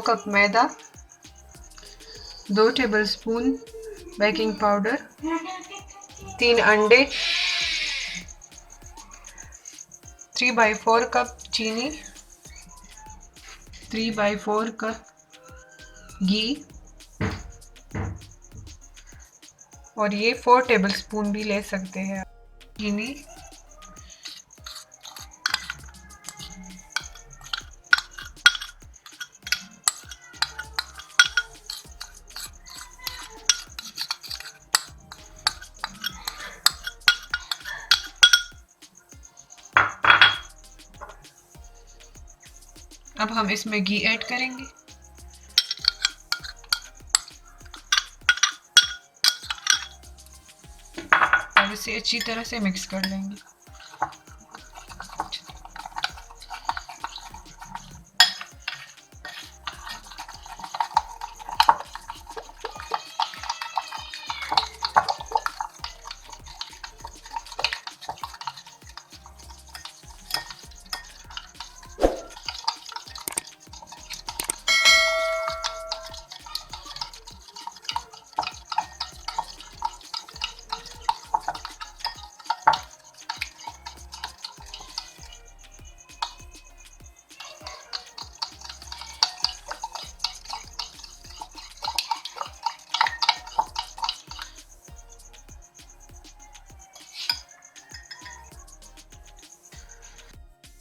Cup मैदा, 2 tablespoon baking powder, 3 अंडे, 3/4 cup चीनी, 3/4 cup घी और ये 4 टेबलस्पून भी ले सकते हैं चीनी। अब हम इसमें घी ऐड करेंगे। और इसे अच्छी तरह से मिक्स कर लेंगे।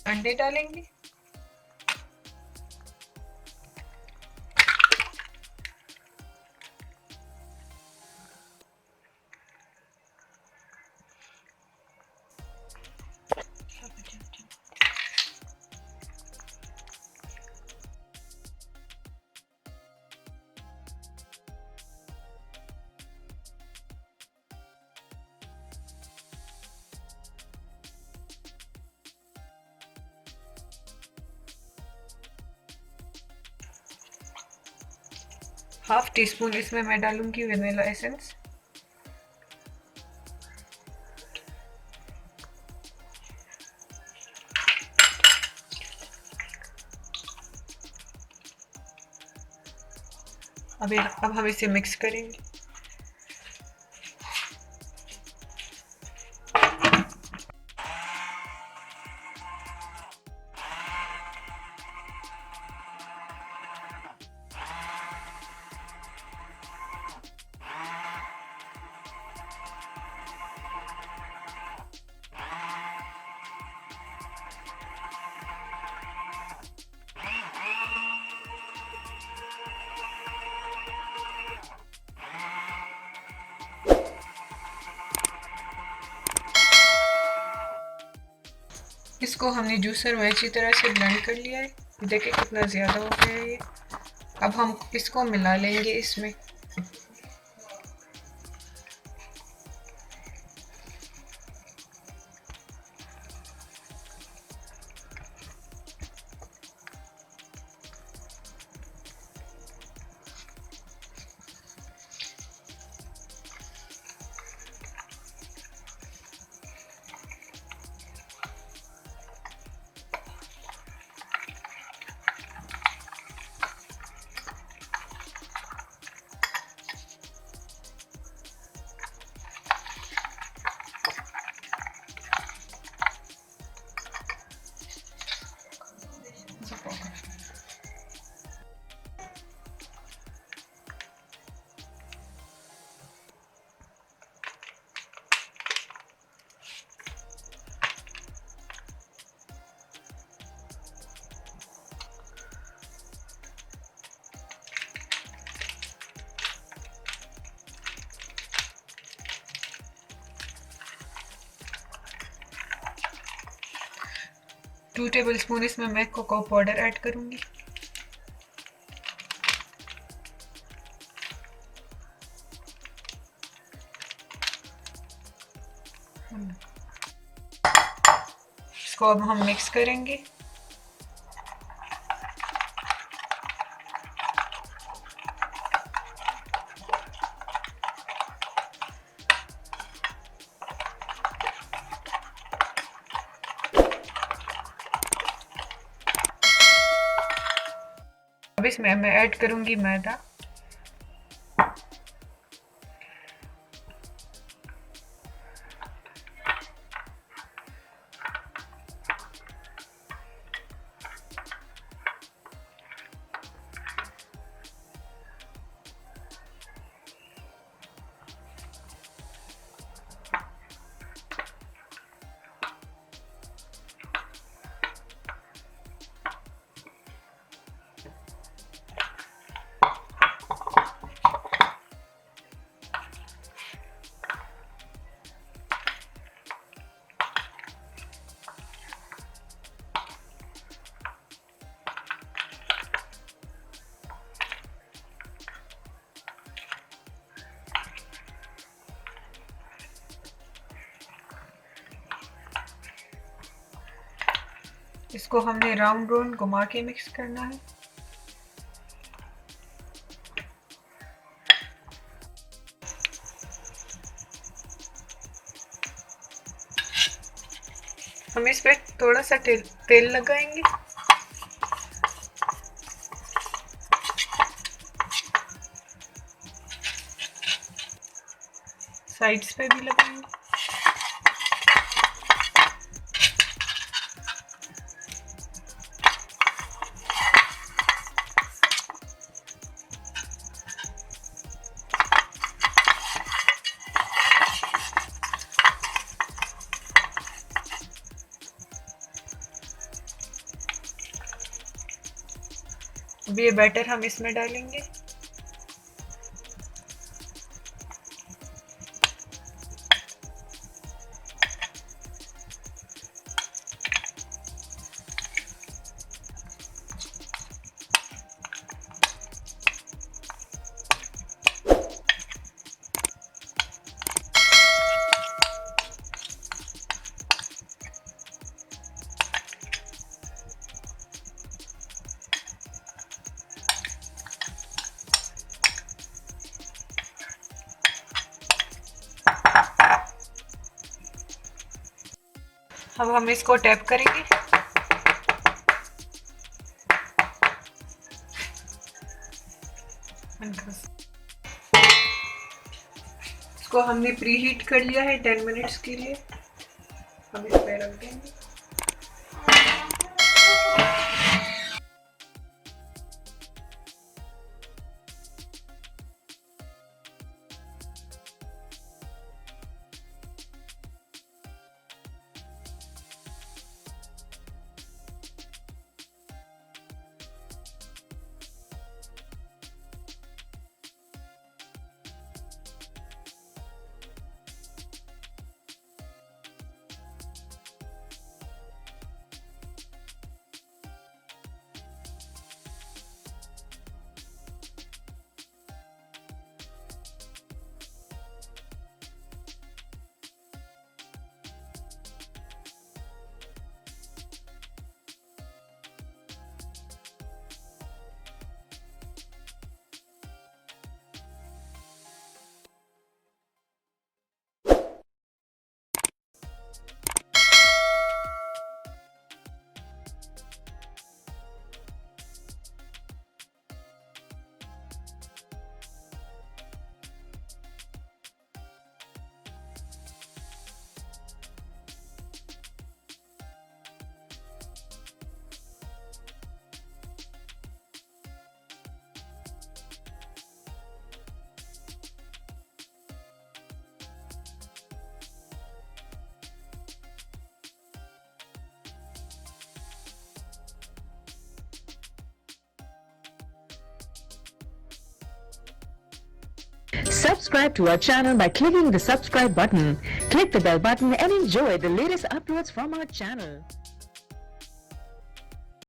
अंडे डालेंगे। हाफ टी स्पून इसमें मैं डालूंगी वेनिला एसेंस। अब हम इसे मिक्स करेंगे। इसको हमने जूसर में अच्छी तरह से ब्लेंड कर लिया है। देखिए कितना ज़्यादा हो गया है ये। अब हम इसको मिला लेंगे इसमें। टू टेबलस्पून इसमें मैं कोको पाउडर ऐड करूंगी। इसको अब हम मिक्स करेंगे। अब इसमें मैं ऐड करूंगी मैदा। इसको हमने राउंड राउंड घुमा के मिक्स करना है। हम इस पे थोड़ा सा तेल लगाएंगे। साइड्स पे भी लगाएंगे। अब ये बैटर हम इसमें डालेंगे। अब हम इसको टैप करेंगे। इसको हमने प्री हीट कर लिया है 10 मिनट्स के लिए। हम इस पे रख देंगे। Subscribe to our channel by clicking the subscribe button. Click the bell button and enjoy the latest uploads from our channel.